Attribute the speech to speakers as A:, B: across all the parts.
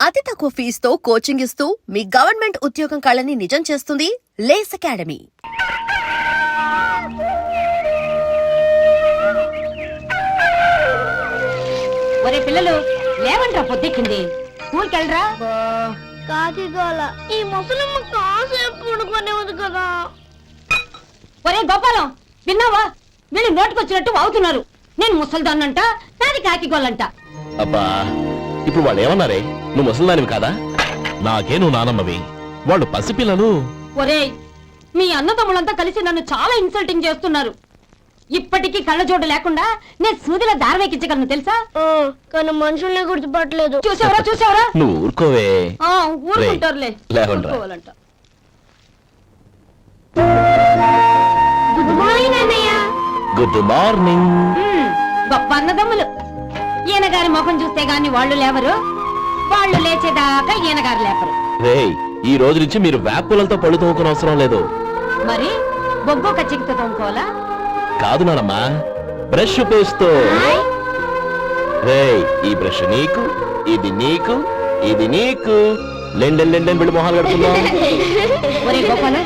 A: అతి తక్కువ ఫీజుతో కోచింగ్ ఇస్తూ మీ గవర్నమెంట్ ఉద్యోగం కళని నిజం చేస్తుంది లేస్ అకాడమీ.
B: ఒరే పిల్లలు లేవంట్రా, పొద్దెక్కింది. స్కూల్కి వెళ్ళరా.
C: కాకిగోల ఈ ముసలమ్మ కాసేపు పడుకునేది కదా.
B: ఒరే గోపాలం, విన్నావా? వీళ్ళు నోటికొచ్చినట్టు వాగుతున్నారు. నేను ముసల్దాన్నంట, నాది కాకిగోలంట.
D: అబ్బా, ఇప్పుడు వాళ్ళు ఏమన్నారే? నువ్వు ముసలిదానివి కాదా? నాకే నువ్వు నానమ్మవి, వాళ్ళు పసిపిల్లలు.
B: ఒరే, మీ అన్నదమ్ములంతా కలిసి నన్ను చాలా ఇన్సల్టింగ్ చేస్తున్నారు. ఇప్పటికీ కళ్ళజోడు లేకుండా నేను సూదిలో దారవేకించగలను తెలుసా?
C: కానీ మనుషుల్ని గుర్తుపట్టలేదు.
B: చూసావరా చూసావరా?
D: నువ్వు ఊరుకోవే.
B: ఊరుకుంటారులే.
D: లేవండ్రా.
C: గుడ్ మార్నింగ్ అన్నయ్య.
D: Good morning.
B: గొప్ప అన్నదమ్ములు. ఈయనగారి ముఖం చూస్తే గాని వాళ్ళు లేవరు, వాళ్ళు లేచేదాకా ఈయనగారు లేపరు.
D: రేయ్, ఈ రోజు నుంచి మీరు వేపులతో పళ్ళు తోముకునే అవసరం లేదు.
B: మరి బొగ్గు కచ్చికితో తోముకోవాలా?
D: కాదు నానమ్మా, బ్రష్ పేస్తో. రేయ్, ఈ బ్రష్ నీకు, ఇది నీకు, ఇది నీకు. లెండెన్ వెళ్ళి మొహాలు కడుతుందా?
B: ఒరే గోపాల,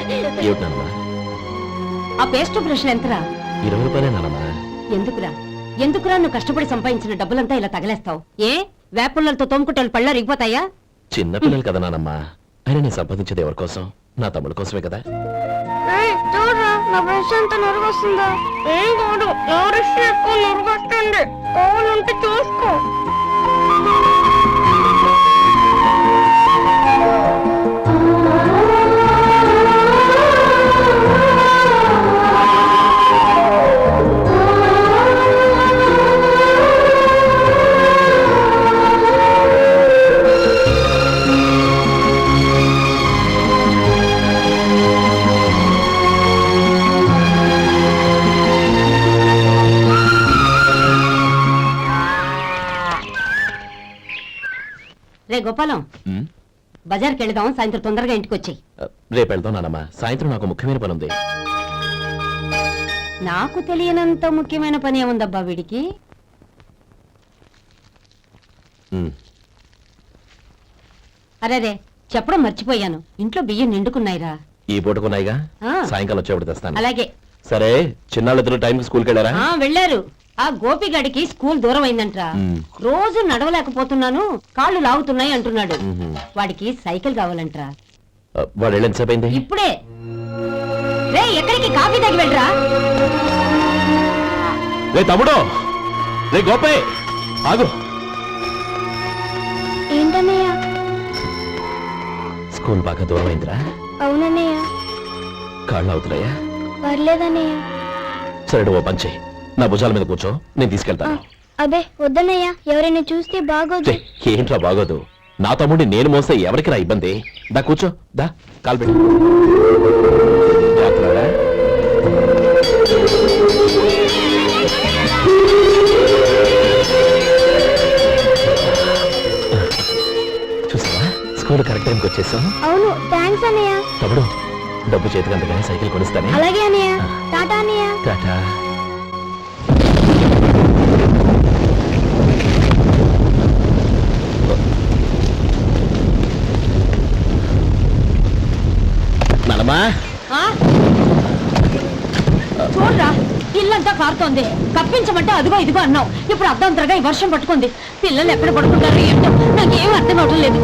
D: ఏమిటమ్మా?
B: ఆ పేస్ట్ బ్రష్ ఎంతరా?
D: 20 రూపాయలే నానమ్మా.
B: ఎందుకురా నువ్వు కష్టపడి సంపాదించిన డబ్బులంతా ఇలా తగలేస్తావు? ఏ వేపుల్లలతో తోముకుంటే పళ్ళ రిగిపోతాయా?
D: చిన్నపిల్లలు కదా నానమ్మా. అయినా నేను సంపాదించేది ఎవరి కోసం? నా తమ్ముడు కోసమే కదా.
C: చూడరా, నా బ్రష్ ఎంత నొరుగొస్తుందో. ఏం కాదు, నా బ్రష్ ఎక్కువ నొరుగొస్తుంది. కావాలంటే చూసుకో.
B: రే గోపాలం, బజార్కి వెళదాం. సాయంత్రం తొందరగా ఇంటికి వచ్చాయి.
D: రేపు వెళ్దాం నానమ్మా. సాయంత్రం నాకు ముఖ్యమైన పని ఉంది.
B: నాకు తెలియనంత ముఖ్యమైన పని ఏముందబ్బా వీడికి? అరేరే, చెప్పడం మర్చిపోయాను. ఇంట్లో బియ్యం నిండుకున్నాయిరా.
D: ఈ పూటకున్నాయిగా, సాయంకాలం వచ్చేప్పుడు తెస్తాను.
B: అలాగే.
D: సరే, చిన్నాళ్ళిద్దరు టైంకి స్కూల్కి వెళ్ళారా?
B: వెళ్ళారు. ఆ గోపిగడికి స్కూల్ దూరం అయిందంట్రా. రోజు నడవలేకపోతున్నాను, కాళ్ళు లాగుతున్నాయి అంటున్నాడు. వాడికి సైకిల్ కావాలంట్రా.
D: వాడు వెళ్ళి ఎంతసేపు అయింది?
B: ఇప్పుడే. రే, ఎక్కడికి? కాఫీ తాగి వెళ్ళరా.
D: రే తమ్ముడు, రే గోపే, ఆగు.
C: ఏంటన్నయ్య?
D: స్కూల్ బాగా దూరం అయిందిరా.
C: అవునన్నయ్య.
D: కాళ్ళు అవుతున్నాయా?
C: పర్లేదన్నయ్య.
D: సరే, ఓ పని చెయ్యి, నా భుజాల మీద కూర్చో, నేను తీసుకెళ్తాను.
C: అబే వద్దన్నయ్య, ఎవరైనా చూస్తే బాగోదు.
D: ఏంట్రా బాగోదు? నా తమ్ముడిని నేను మోస్తే ఎవరికి రా ఇబ్బంది? దా కూర్చో, దా కాలు పెట్టు. జాగ్రత్తగా. చూసావా, స్కూల్ కరెక్ట్ టైంకి వచ్చేసాం.
C: అవును, థ్యాంక్స్ అన్నయ్య.
D: తమ్ముడు, డబ్బు చేతికి అంతగానే సైకిల్ కొనిస్తానే.
C: అలాగే అన్నయ్య. టాటా అన్నయ్య.
D: టాటా.
B: చూడరా, ఇల్లంతా కారుతోంది. కప్పించమంటే అదిగో ఇదిగో అన్నావు. ఇప్పుడు అర్ధంతరగా ఈ వర్షం పట్టుకుంది. పిల్లలు ఎక్కడ పడుకుంటారు ఏంటో నాకేం అర్థం అవటం లేదు.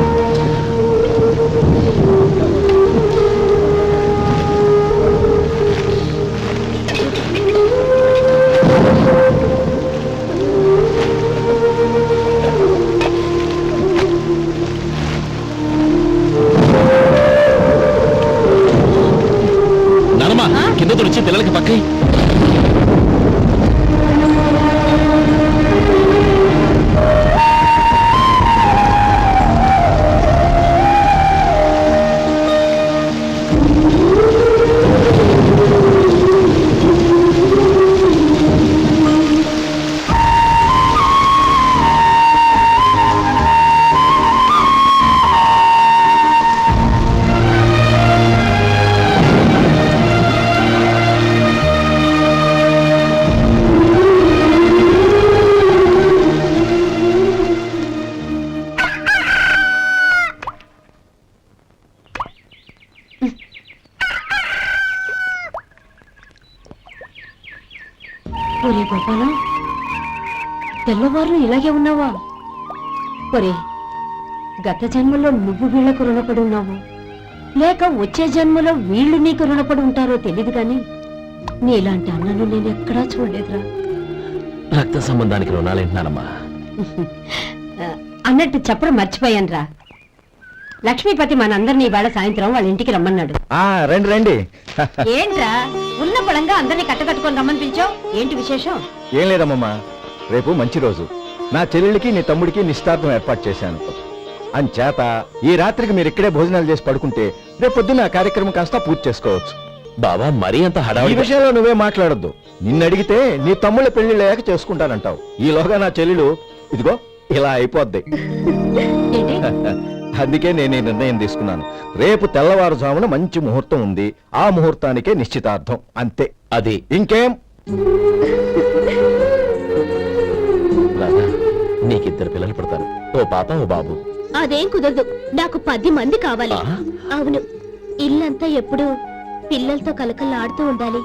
D: కింద తుడిచి పిల్లలకి పక్కై.
B: ఒరే గోపాలం, తెల్లవారు ఇలాగే ఉన్నావా? ఒరే, గత జన్మలో నువ్వు వీళ్లకు రుణపడి ఉన్నావు, లేక వచ్చే జన్మలో వీళ్ళు నీకు రుణపడి ఉంటారో తెలీదు గాని నీలాంటి అన్నను నేను ఎక్కడా చూడలేదురా.
D: రక్త సంబంధానికి రుణాలేంటున్నానమ్మా.
B: అన్నట్టు చెప్పడం మర్చిపోయానురా. లక్ష్మీపతి మనందరినీ ఇవాళ సాయంత్రం వాళ్ళ ఇంటికి రమ్మన్నాడు.
E: రండి రండి.
B: ఏంట్రా ఉన్న పొలంగా అందరినీ కట్టకట్టుకొని రమ్మని పిలిచావు? ఏంటి విశేషం?
E: ఏం లేదమ్మమ్మా, రేపు మంచి రోజు. నా చెల్లెళ్ళకి నీ తమ్ముడికి నిశ్చితార్థం ఏర్పాటు చేశాను. అంచేత ఈ రాత్రికి మీరు ఇక్కడే భోజనాలు చేసి పడుకుంటే రేపు పొద్దున్న ఆ కార్యక్రమం కాస్త పూర్తి చేసుకోవచ్చు.
D: బావా మరీ అంత
E: ఈ
D: హడావిడి
E: విషయంలో నువ్వే మాట్లాడొద్దు. నిన్ను అడిగితే నీ తమ్ముళ్ళ పెళ్లిళ్ళయ్యాక చేసుకుంటానంటావు. ఈలోగా నా చెల్లెలు ఇదిగో ఇలా అయిపోద్ది.
B: ఏంటి?
E: అందుకే నేను ఈ నిర్ణయం తీసుకున్నాను. రేపు తెల్లవారుజామున మంచి ముహూర్తం ఉంది. ఆ ముహూర్తానికే నిశ్చితార్థం, అంతే.
D: అది
E: ఇంకేం?
D: రాధా, నీకిద్దరు పిల్లలు పడతారు, ఓ పాప ఓ బాబు.
C: అదేం కుదరదు, నాకు 10 మంది కావాలి.
D: ఆ?
C: అవును, ఇల్లంతా ఎప్పుడు పిల్లలతో కలకల్లాడుతూ ఉండాలి.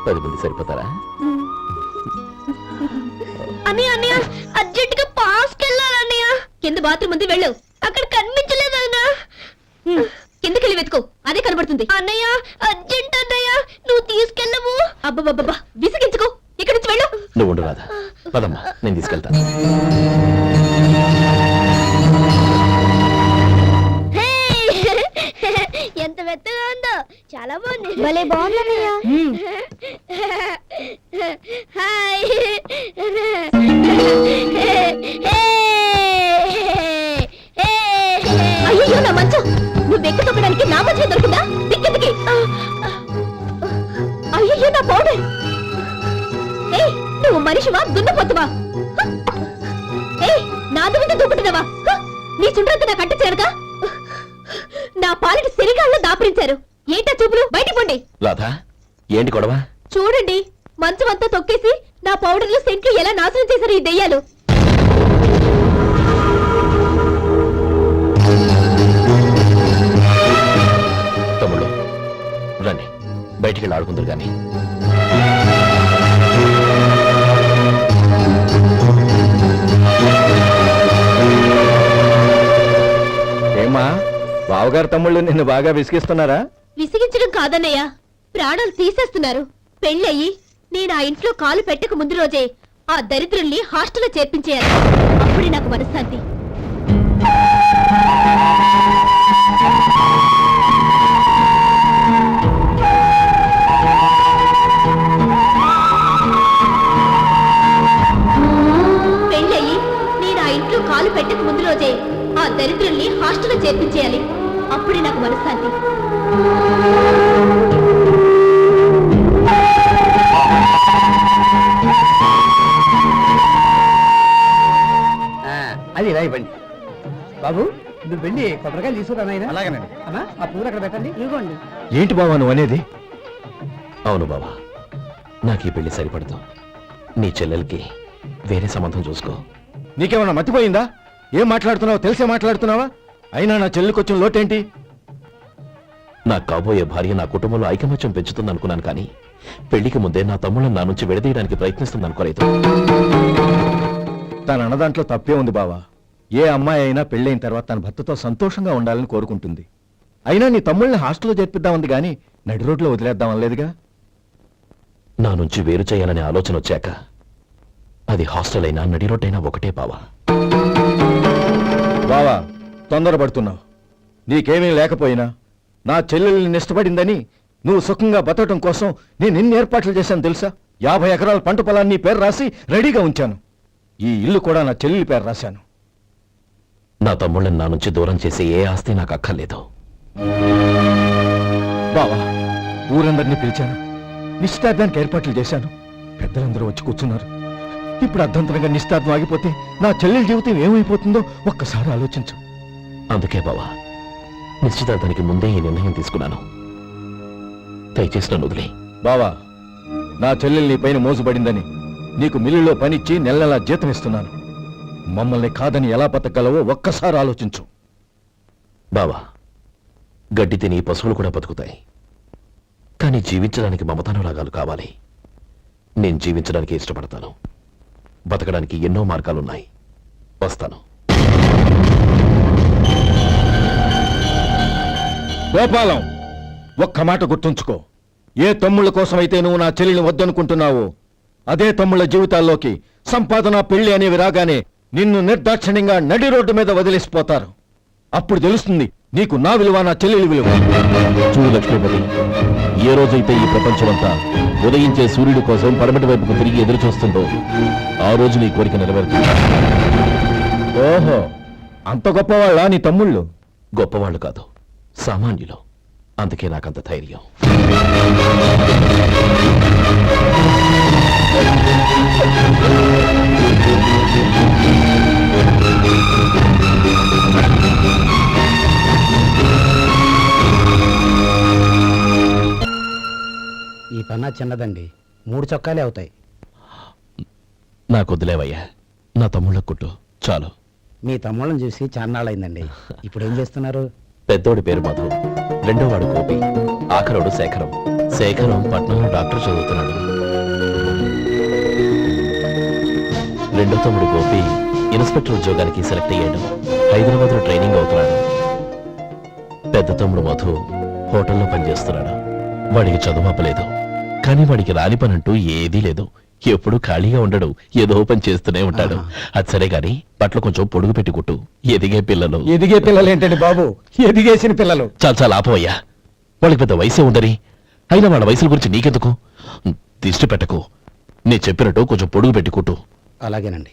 D: 10 మంది సరిపోతారా?
C: అన్నయ్య అన్నయ్య, అర్జెంట్ గా పాస్కి వెళ్ళాలన్నయ్య. కింద బాత్రూమ్ ఉంది, వెళ్ళు. అక్కడ కనిపించలేదు అన్న. కిందకెళ్ళి వెతుకో, అదే కనబడుతుంది. అన్నయ్య అర్జెంట్ అన్నయ్య, నువ్వు తీసుకెళ్ళవు. అబ్బబ్బబ్బా, విసిగించుకో, ఇక్కడి నుంచి వెళ్ళు.
D: నువ్వు ఉండు రాధా, పదమ్మా నేను తీసుకెళ్తాను.
C: ఎంత మెత్తగా ఉందో, చాలా బాగుంది. భలే బాగుందన్నయ్య. హాయ్. అయ్యో నా మంచం, నువ్వు వెక్కి తొక్కడానికి నా మంచం దొరుకుతుందా? దిక్కెందుకి? అయ్యో నా పౌడర్. ఏయ్, నువ్వు మనిషివా దున్నపోతువా? ఏయ్, నా దుమ్మితో దూకుంటున్నావా? నీ చుండ్రంతా నాకు అంటించారుగా. నా పాలిటి శరీరాల్లో దాపరించారు. ఏంటా చూపులు? బయటికి పోండి.
D: రాధా, ఏంటి గొడవ?
C: చూడండి, మంచం అంతా తొక్కేసి నా పౌడర్లు సెంట్లు ఎలా నాశనం చేశారు ఈ దెయ్యాలు.
D: తమ్ముళ్ళు రండి, బయటికి వెళ్ళి ఆడుకుందరు గాని.
E: ఏమా, బావగారు తమ్ముళ్ళు నిన్ను బాగా విసిగిస్తున్నారా?
C: విసిగించడం కాదన్నయ్య, ప్రాణాలు తీసేస్తున్నారు. పెళ్ళయి నేను ఆ ఇంట్లో కాలు పెట్టక ముందు రోజే ఆ దరిద్రుల్ని హాస్టల్లో చేర్పించేయాలి. అప్పుడే నాకు మనశ్శాంతి. పెళ్ళయి నేను ఆ ఇంట్లో కాలు పెట్టక ముందు రోజే ఆ దరిద్రుల్ని హాస్టల్లో చేర్పించేయాలి. అప్పుడే నాకు మనశ్శాంతి.
F: అది ఇలా ఇవ్వండి బాబు. నువ్వు వెళ్ళి కొబ్బరికాయలు తీసుకురా నాయనా.
E: అలాగేనండి.
F: అమ్మా, ఆ పువ్వులు అక్కడ పెట్టండి. ఇవ్వండి.
E: ఏంటి బావా నువ్వు అనేది?
D: అవును బావా, నాకు ఈ పెళ్లి సరిపడదు. నీ చెల్లెలకి వేరే సంబంధం చూసుకో.
E: నీకేమన్నా మతిపోయిందా? ఏం మాట్లాడుతున్నావో తెలిసే మాట్లాడుతున్నావా? అయినా నా చెల్లికి వచ్చిన లోటేంటి?
D: నా కాబోయే భార్య నా కుటుంబంలో ఐకమత్యం పెంచుతుంది అనుకున్నాను, కానీ పెళ్లికి ముందే నా తమ్ముళ్ళని నా నుంచి విడదీయడానికి ప్రయత్నిస్తుంది అనుకోలేదు.
E: తన అన్నదాంట్లో తప్పే ఉంది బావా. ఏ అమ్మాయి అయినా పెళ్ళైన తర్వాత తన భర్తతో సంతోషంగా ఉండాలని కోరుకుంటుంది. అయినా నీ తమ్ముళ్ళని హాస్టల్లో చేర్పిద్దామంది గాని నడి రోడ్లో వదిలేద్దామనలేదుగా.
D: నా నుంచి వేరు చేయాలనే ఆలోచన వచ్చాక అది హాస్టల్ అయినా నడి రోడ్డైనా ఒకటే బావా.
E: బావా, తొందరపడుతున్నావు. నీకేమీ లేకపోయినా నా చెల్లెల్ని ఇష్టపడిందని నువ్వు సుఖంగా బతకటం కోసం నేను ఎన్ని ఏర్పాట్లు చేశాను తెలుసా? 50 ఎకరాల పంట పొలాన్ని నీ పేరు రాసి రెడీగా ఉంచాను. ఈ ఇల్లు కూడా నా చెల్లెలి పేరు రాశాను.
D: నా తమ్ముళ్ళని నా నుంచి దూరం చేసే ఏ ఆస్తి నాకు అక్కర్లేదు.
E: బావా, ఊరందరినీ పిలిచాను, నిశ్చితార్థానికి ఏర్పాట్లు చేశాను. పెద్దలందరూ వచ్చి కూర్చున్నారు. ఇప్పుడు అర్ధంతరంగా నిశ్చితార్థం ఆగిపోతే నా చెల్లెలి జీవితం ఏమైపోతుందో ఒక్కసారి ఆలోచించు.
D: అందుకే బావా, నిశ్చితార్థానికి ముందే ఈ నిర్ణయం తీసుకున్నాను. దయచేసి నన్ను వదిలే.
E: బావా, నా చెల్లెలు నీ పైన మోజుపడిందని నీకు మిల్లులో పనిచ్చి నెల నెలా జీతం ఇస్తున్నాను. మమ్మల్ని కాదని ఎలా బతకగలవో ఒక్కసారి ఆలోచించు.
D: బావా, గడ్డి తిని పశువులు కూడా బతుకుతాయి. కానీ జీవించడానికి మమతానురాగాలు కావాలి. నేను జీవించడానికి ఇష్టపడతాను. బతకడానికి ఎన్నో మార్గాలున్నాయి. వస్తాను.
E: గోపాలం, ఒక్క మాట గుర్తుంచుకో. ఏ తమ్ముళ్ళ కోసమైతే నువ్వు నా చెల్లిని వద్దనుకుంటున్నావో అదే తమ్ముళ్ళ జీవితాల్లోకి సంపాదన, పెళ్లి అనేవి రాగానే నిన్ను నిర్దాక్షిణ్యంగా నడి రోడ్డు మీద వదిలేసిపోతారు. అప్పుడు తెలుస్తుంది నీకు నా విలువ, నా చెల్లెలి విలువ.
D: చూడు లక్ష్మీపతి, ఏ రోజైతే ఈ ప్రపంచమంతా ఉదయించే సూర్యుడి కోసం పడమటి వైపుకు తిరిగి ఎదురు చూస్తుందో ఆ రోజు నీ కోరిక నెరవేరుతుంది.
E: ఓహో, అంత గొప్పవాళ్ళ నీ తమ్ముళ్ళు?
D: గొప్పవాళ్ళు కాదు, సామాన్యులు. అందుకే నాకంత ధైర్యం.
F: ఈ పన్నా చిన్నదండి, 3 చొక్కాలే అవుతాయి.
D: నాకు వదిలేవయ్యా, నా తమ్ముళ్ళ కుట్టు చాలు.
F: మీ తమ్ముళ్ళని చూసి చాన్నాళ్ళైందండి. ఇప్పుడు ఏం చేస్తున్నారు?
D: పెద్దోడి పేరు మధు, రెండోవాడు గోపి, ఆఖరోడు శేఖరం. శేఖరం పట్నంలో డాక్టర్ చదువుతున్నాడు. రెండో తమ్ముడు గోపి ఇన్స్పెక్టర్ ఉద్యోగానికి సెలెక్ట్ అయ్యాడు. హైదరాబాద్లో ట్రైనింగ్ అవుతున్నాడు. పెద్ద తమ్ముడు మధు హోటల్లో పనిచేస్తున్నాడు. వాడికి చదువు అప్పలేదు, కానీ వాడికి రాని పని అంటూ ఏదీ లేదు. ఎప్పుడు ఖాళీగా ఉండడు, ఏదో పని చేస్తూనే ఉంటాడు. అది సరే గాని బట్టలు కొంచెం పొడుగు పెట్టి కుట్టు. ఎదిగే పిల్లలు.
F: ఎదిగే పిల్లలు ఏంటండి బాబు, ఎదిగేసిన పిల్లలు.
D: చాలా చాలా ఆపవయ్యా, వాళ్ళకి పెద్ద వయసే ఉందని. అయినా వాళ్ళ వయసుల గురించి నీకెందుకు? దిష్టి పెట్టకు. నేను చెప్పినట్టు కొంచెం పొడుగు పెట్టి కుట్టు.
F: అలాగేనండి.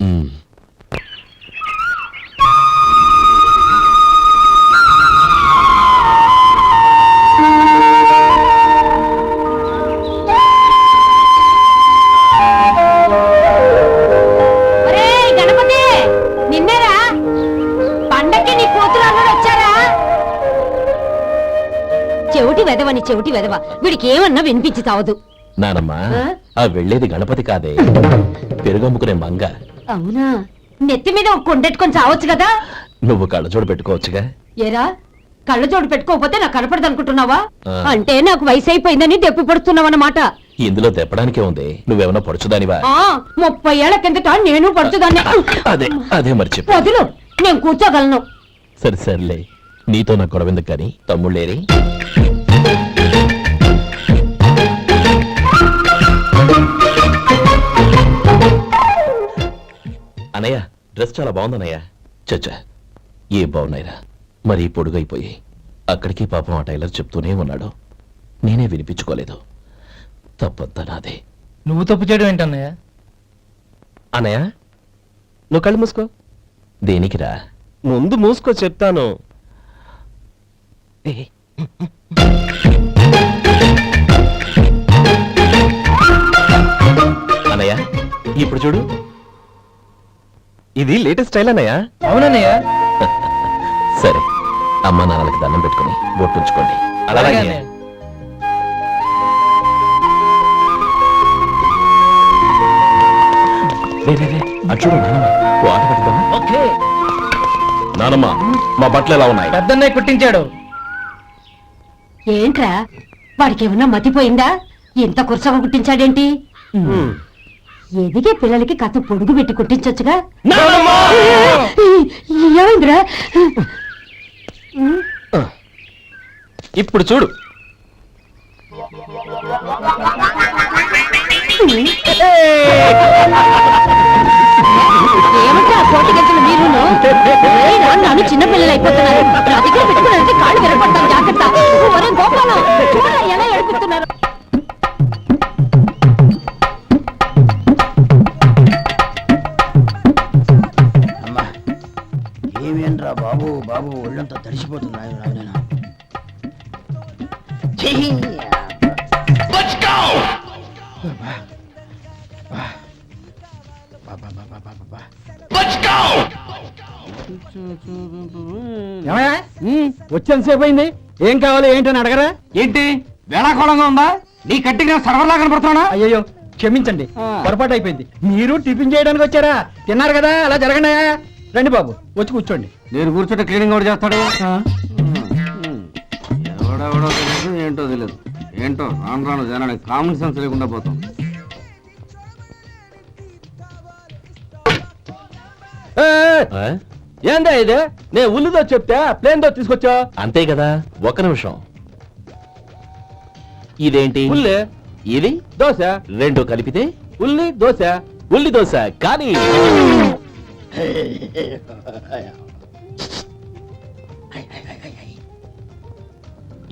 B: గణపతి, నిన్నేరా? పండక్కి నీ కూతురు అల్లుడు వచ్చారా? చెవిటి వెదవని చెవిటి వెదవ, వీడికి ఏమన్నా వినిపించి తావదు.
D: నానమ్మా, ఆ వెళ్ళేది గణపతి కాదే, పెరుగమ్ముకునే మంగ.
B: అవునా? నెత్తి మీద ఒక కొండెట్టుకొని చావచ్చు కదా.
D: నువ్వు కళ్ళజోడు పెట్టుకోవచ్చుగా.
B: ఏరా, కళ్ళజోడు పెట్టుకోకపోతే నాకు కనపడదు అనుకుంటున్నావా?
D: ఆ.
B: అంటే నాకు వయసు అయిపోయిందని దెప్పి పడుతున్నావన్నమాట.
D: ఇందులో తెప్పడానికే ఉంది. నువ్వేమన్నా పడుచుదానివా?
B: 30 ఏళ్ల కిందట నేను పడుతుందాన్ని.
D: అదే అదే మరి చెప్పు.
B: వదులు, నేను కూర్చోగలను.
D: సరే సర్లే, నీతో నాకు గొడవ ఎందుకు కానీ. తమ్ముళ్ళేరి? అనయ్య, డ్రెస్ చాలా బాగుందన్నయ్య. చచ్చా, ఏ బాగున్నాయిరా, మరీ పొడుగైపోయి. అక్కడికి పాపం ఆ టైలర్ చెప్తూనే ఉన్నాడు, నేనే వినిపించుకోలేదు. తప్పంతా నాదే.
F: నువ్వు తప్పు చేయడం ఏంటన్నయ్య?
D: అనయ్య, నువ్వు కళ్ళు మూసుకో. దేనికిరా?
G: ముందు మూసుకో చెప్తాను.
D: అనయ్య, ఇప్పుడు చూడు.
G: ఇది లేటెస్ట్ స్టైల్ అన్నయ్య.
F: అవునన్నయ్య.
D: సరే, అమ్మా నాన్నలకి దండం పెట్టుకుని బొట్టుంచుకోండి.
F: అలాగే
D: అలాగే.
F: అన్నయ్య.
D: రే, రే, రే, అటు చూడు నానమ్మ, ఓ ఆట పెడతావా?
F: ఓకే.
D: నానమ్మ, మా బట్టలు ఎలా ఉన్నాయి?
F: పెద్దన్నయ్య కుట్టించాడు.
B: ఏంట్రా, వాడికి ఏమన్నా మతిపోయిందా? ఇంత కుర్చగా కుట్టించాడేంటి? ఎదిగే పిల్లలకి కథ పొడుగు పెట్టి కుట్టించొచ్చుగా. ఏమైందిరా?
G: ఇప్పుడు చూడు.
B: ఏమంటే ఆ కోటి గంటలు మీరు నన్ను చిన్న పిల్లలు అయిపోతున్నారు. నా దగ్గర పెట్టుకున్నారంటే కాళ్ళు విరపడతాను, జాగ్రత్త. ఒరే గోపాలం, చూడరా ఎలా ఏడిపిస్తున్నారు.
F: అమ్మా, ఏమేంట్రా బాబు, బాబు ఒళ్ళంతా తడిసిపోతున్నాయి. నాయనా వచ్చేంతసేపు అయింది. ఏం కావాలి ఏంటని అడగరా? ఏంటి వేళాకోళంగా ఉందా? నీ కట్టిగా సర్వర్లా కనపడుతున్నా? అయ్యో క్షమించండి, పొరపాటు అయిపోయింది. మీరు టిఫిన్ చేయడానికి వచ్చారా? తిన్నారు కదా, అలా జరగండి. రండి బాబు, వచ్చి కూర్చోండి. నేను కూర్చుంటే క్లీనింగ్ కూడా చేస్తాడు. ఎవడెవడో తెలియదు, ఏంటో తెలియదు. ఏంటో రాను రాను జనానికి కామన్ సెన్స్ లేకుండా పోతాం.
D: ఆ?
G: ఏందా ఇది నేను ఉల్లిదో చెప్తే ప్లేన్ దో తీసుకొచ్చా
D: అంతే కదా, ఒక్క నిమిషం. ఇదేంటి?
G: ఉల్లి
D: ఇది
G: దోశ,
D: రెండు కలిపితే
G: ఉల్లి దోశ.
D: ఉల్లి దోశ. కానీ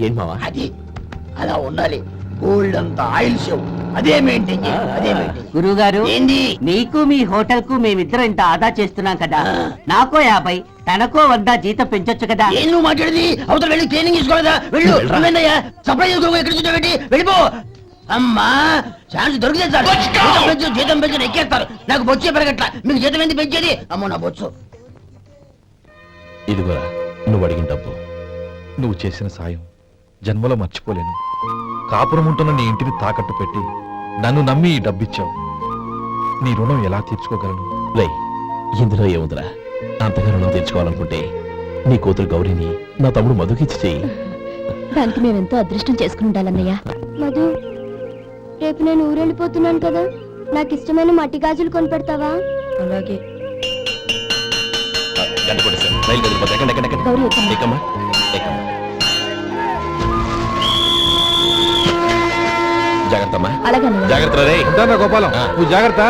D: ఏంటి మావా?
H: అది అలా ఉండాలి. గోల్డ్ అంత ఆయిల్ షో అదే మెయింటైన్ చేయి, అదే మెయింటైన్.
I: గురువు గారు,
H: ఏంది?
I: నీకు మీ హోటల్ కు మేమిద్దరం ఇంత ఆదా చేస్తున్నాం కదా, నాకో 50 తనకో 100 జీతం పెంచొచ్చు కదా.
H: ఏం నువ్వు మాట్లాడేది? అవతల వెళ్ళి ట్రైనింగ్ తీసుకోలేదా? వెళ్ళు. నువ్వేందయ్యా సప్లై చేసుకో, ఎక్కడ చూడబెట్టి వెళ్ళిపో. అమ్మా ఛాన్స్ దొరికితే సార్ జీతం పెంచు ఎక్కేస్తారు. నాకు బొచ్చే పెరగట్ల, మీకు జీతం ఎందుకు పెంచేది? అమ్మో నా బొచ్చు.
D: ఇదిగోరా నువ్వు అడిగిన డబ్బు.
E: నువ్వు చేసిన సాయం జన్మలో మర్చిపోలేను. కాపురం ఉంటున్న నీ ఇంటిని తాకట్టు పెట్టి నన్ను నమ్మి ఈ డబ్బిచ్చావు. నీ రుణం ఎలా తీర్చుకోగలను?
D: రేయ్, ఇందులో ఏముందిరా? అంతగా రుణం తీర్చుకోవాలనుకుంటే నీ కూతురు గౌరీని నా తమ్ముడు మధుకిచ్చి చెయ్యి.
C: దానికి మేమెంతో అదృష్టం చేసుకుని ఉండాలన్నయ్య.
J: మధు, రేపు నేను ఊరెళ్ళిపోతున్నాను కదా, నాకు ఇష్టమైన మట్టి గాజులు కొనిపెడతావా?
C: అలాగే.
D: గంట కొట్టేశాను. రైలు కదిలిపోతే ఎక్కండి, ఎక్కండి, ఎక్కండి.
C: గౌరీ, ఎక్కమ్మా.
D: ఎక్కమ్మా, ఎక్కమ్మా. జాగ్రత్తమ్మా.
C: అలాగే అన్నయ్య.
D: జాగ్రత్త రే.
E: ఉంటానా గోపాలం, నువ్వు జాగ్రత్త.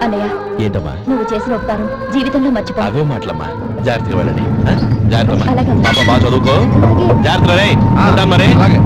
C: అన్నయ్య,
D: ఏంటమ్మా?
C: నువ్వు చేసిన ఉపకారం జీవితంలో మర్చిపో.
D: అవే మాటలమ్మా. జాగ్రత్తగా వెళ్ళండి. జాగ్రత్తమ్మా.
C: అలాగే.
D: పాప బాగా చదువుకో.
C: అలాగే.
D: జాగ్రత్త రే. ఉంటామ్మా రే.
E: అలాగే.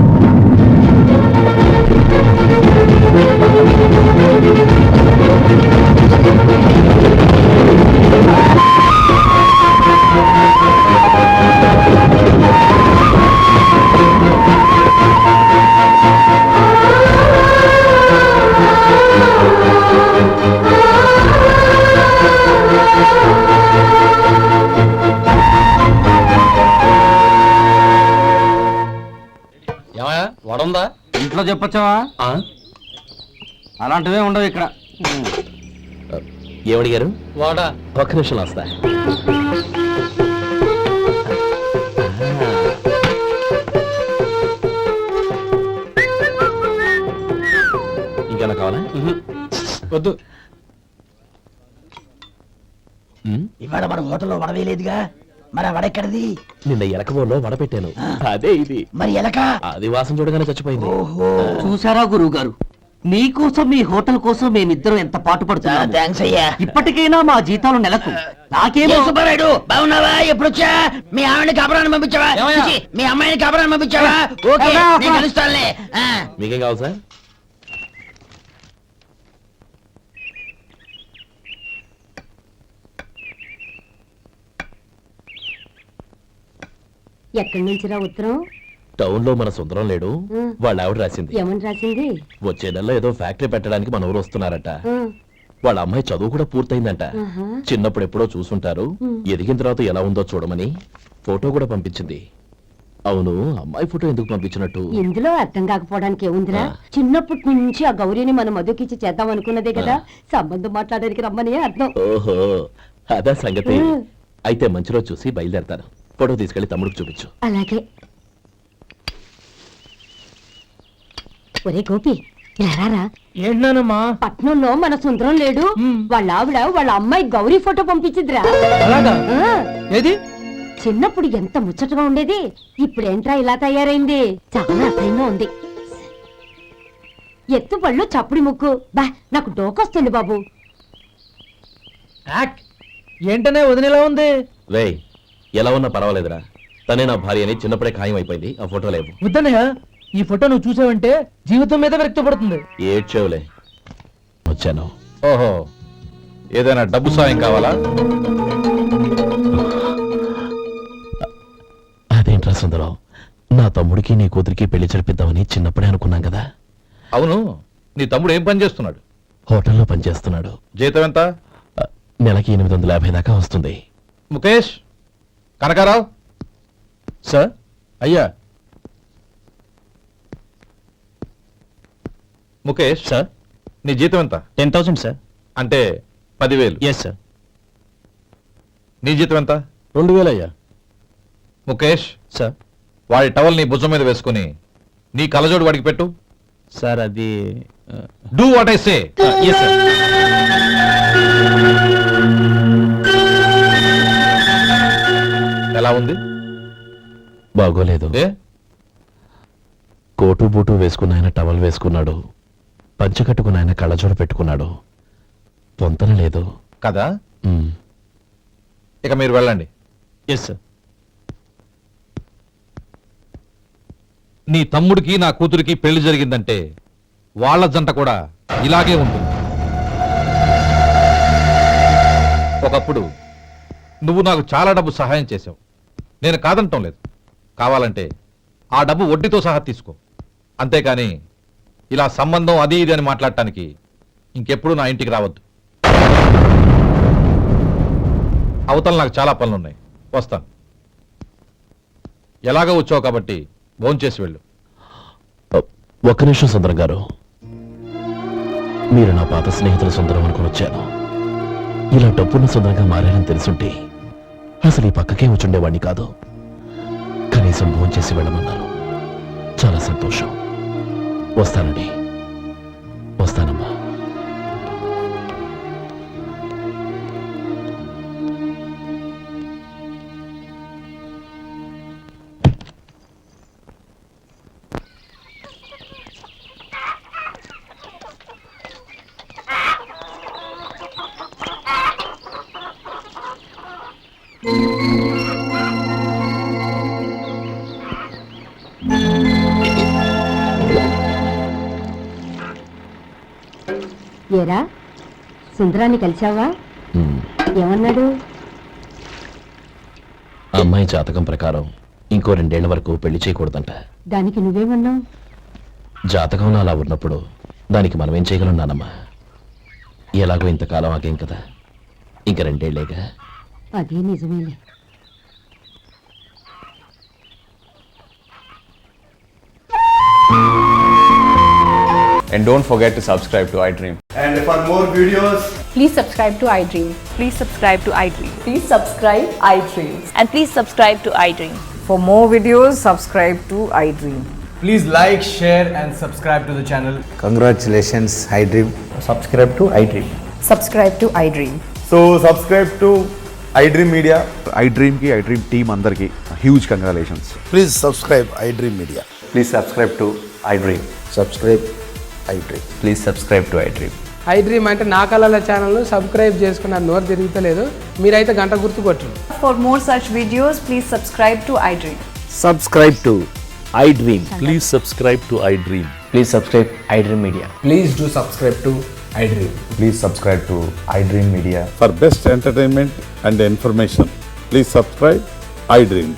G: ఏమయ్యా వడుందా?
F: ఇంట్లో చెప్పొచ్చావా? అలాంటివే ఉండవు ఇక్కడ.
D: ఏమడిగారు?
G: వాడా
D: ఒక్క నిమిషం వస్తా. ఇంకేనా కావాలా?
G: వద్దు.
D: ఉమ్,
H: ఇవాళ మన హోటల్లో వడవేయలేదుగా, మరి ఆ వడెక్కడిది?
D: నిన్న ఎలకబోలో వడ పెట్టాను. అదే ఇది.
H: మరి ఎలక?
D: అది వాసన చూడగానే చచ్చిపోయింది.
H: ఓహో,
I: చూసారా గురువు గారు, నీకోసం మీ హోటల్ కోసం మేమిద్దరం ఎంత పాటు
H: చాలా
I: పడుతున్నాము.
H: థ్యాంక్స్ అయ్యా.
I: ఇప్పటికైనా మా జీతాలు నెలకు నాకేమో.
H: ఏ సుబ్బారాయుడు, బాగున్నావా? ఎప్పుడొచ్చా? మీ ఆవిడని కాపురాన్ని పంపించావా?
G: ఏమయ్యా?
H: చిచి, మీ అమ్మాయిని కాపురాన్ని పంపించావా? ఓకే, నేను కలుస్తానులే. ఆ.
D: మీకేం కావాలి సార్?
B: ఎక్కడి నుంచిరా ఉత్తరం?
D: టౌన్ లో మన సుందరం లేడు,
B: ఉమ్.
D: వాళ్ళ ఆవిడ రాసింది.
B: ఏమని రాసింది?
D: వచ్చే నెలలో ఏదో ఫ్యాక్టరీ పెట్టడానికి మన ఊరు వస్తున్నారట.
B: ఆ,
D: వాళ్ళ అమ్మాయి చదువు కూడా పూర్తయిందంట.
B: ఆహా.
D: చిన్నప్పుడు ఎప్పుడో చూసుంటారు, ఎదిగిన తర్వాత ఎలా ఉందో చూడమని ఫోటో కూడా పంపించింది. అవును, అమ్మాయి ఫోటో ఎందుకు పంపించినట్టు?
B: ఇందులో అర్థం కాకపోవడానికి ఏముందిరా? చిన్నప్పటి నుంచి ఆ గౌరీని మనం మధుకిచ్చి చేద్దాం అనుకున్నదే కదా, సంబంధం మాట్లాడడానికి రమ్మని అర్థం.
D: ఓహో, అదా సంగతి.
B: ఉమ్.
D: అయితే మంచి రోజు చూసి బయలుదేరతాను. ఫోటో తీసుకెళ్లి తమ్ముడికి చూపించు.
B: అలాగే. ఒరే గోపి, ఇలా రారా.
F: ఏంటన్నానమ్మా?
B: పట్నంలో మన సుందరం లేడు, వాళ్ళ ఆవిడ వాళ్ళ అమ్మాయి గౌరీ ఫోటో పంపించిద్రా.
F: అలాగా?
B: ఆ,
F: ఏది?
B: చిన్నప్పుడు ఎంత ముచ్చటగా ఉండేది, ఇప్పుడేంట్రా ఇలా తయారైంది? చాలా అసహ్యంగా ఉంది. ఎత్తుపళ్ళు చప్పుడి ముక్కు, బా నాకు డోకొస్తుంది బాబు.
F: ఏంటనే వదిలేలా ఉంది?
D: రేయ్, ఎలా ఉన్నా పర్వాలేదురా. తనే నా భార్య అని చిన్నప్పుడే ఖాయం అయిపోయింది. ఆ ఫోటో లేవు.
F: వద్దన్నయ్య, ఈ ఫోటో నువ్వు చూసావంటే జీవితం మీద వ్యక్తపడుతుంది.
D: ఏడ్చేవులే. వచ్చాను.
E: ఓహో, ఏదైనా డబ్బు సాయం కావాలా?
D: అదేంట్రా సుందరం, నా తమ్ముడికి నీ కూతురికి పెళ్లి జరిపిద్దామని చిన్నప్పుడే అనుకున్నాం కదా.
E: అవును, నీ తమ్ముడు ఏం పని చేస్తున్నాడు?
D: హోటల్లో పనిచేస్తున్నాడు.
E: జీతం ఎంత?
D: నెలకి 850 దాకా వస్తుంది.
E: ముఖేష్, కనకారావు.
G: సార్.
E: అయ్యా ముఖేష్,
G: సార్.
E: నీ జీతం ఎంత?
G: 10,000 సార్.
E: అంటే 10,000.
G: Yes sir.
E: నీ జీతం ఎంత?
G: 2,000 అయ్యా.
E: ముఖేష్,
G: సార్.
E: వాడి టవల్ నీ భుజం మీద వేసుకుని నీ కలజోడు వాడికి పెట్టు.
F: సార్ అది
K: do what I say.
F: Yes sir.
K: ఎలా ఉంది?
D: బాగోలేదు.
K: ఏ
D: కోటు బూటు వేసుకున్న ఆయన టవల్ వేసుకున్నాడు, పంచ కట్టుకున్న ఆయన కళ్ళజోడు పెట్టుకున్నాడు. పొంతన లేదు
K: కదా?
D: మ్.
K: ఇక మీరు వెళ్ళండి.
F: Yes sir.
K: నీ తమ్ముడికి నా కూతురికి పెళ్లి జరిగిందంటే వాళ్ళ జంట కూడా ఇలాగే ఉంటుంది. ఒకప్పుడు నువ్వు నాకు చాలా డబ్బు సహాయం చేశావు, నేను కాదంటం లేదు. కావాలంటే ఆ డబ్బు వడ్డీతో సహా తీసుకో. అంతేకాని ఇలా సంబంధం అది ఇది అని మాట్లాడటానికి ఇంకెప్పుడు నా ఇంటికి రావద్దు. అవతల నాకు చాలా పనులున్నాయి, వస్తాను. ఎలాగో వచ్చావు కాబట్టి భోంచేసి వెళ్ళు.
D: ఒక్క నిమిషం సుందరం గారు, మీరు నా పాత స్నేహితుల సుందరం అనుకుని వచ్చాను. ఇలా డబ్బున్న సుందరంగా మారారని తెలుసుంటే అసలు ఈ పక్కకే వచ్చుండేవాడిని కాదు. కనీసం భోంచేసి వెళ్ళమన్నారు, చాలా సంతోషం. వస్తానండి, వస్తానమ్మా.
B: ఏరా సుందరాన్ని కలిశావా?
D: మ్.
B: ఏమన్నాడు?
D: అమ్మాయి జాతకం ప్రకారం ఇంకో 2 ఏళ్ల వరకు పెళ్లి చేయకూడదంట.
B: దానికి నువ్వేమన్నావు?
D: జాతకంలో అలా ఉన్నప్పుడు దానికి మనం ఏం చేయగలం నానమ్మా? ఎలాగో ఇంతకాలం ఆగేం కదా, ఇంక 2 ఏళ్లేగా.
B: అదే నిజమేలే.
L: And don't forget to subscribe to iDream.
M: And for more videos,
C: Please subscribe to iDream.
N: Please subscribe to iDream.
C: Please subscribe iDream.
N: And please subscribe to iDream.
I: For more videos, subscribe to iDream.
M: please like, share and subscribe to the channel.
H: Congratulations iDream.
M: Subscribe to iDream.
N: Subscribe to iDream.
M: So subscribe to iDream Media.
L: iDream ki iDream team andarki huge congratulations.
H: Please subscribe iDream Media.
L: Please subscribe to iDream.
H: Subscribe iDream.
L: Please subscribe to iDream.
F: iDream అంటే నా కళల ఛానల్ను subscribe చేసుకున్న నోరు తిరుగుతలేదు. మీరైతే గంట గుర్తు కొట్టండి.
N: For more such videos, please subscribe to iDream.
D: Subscribe to iDream.
L: Please subscribe to iDream.
H: Please subscribe iDream Media.
M: Please do subscribe to iDream.
L: Please subscribe to iDream Media.
O: For best entertainment and information, please subscribe iDream.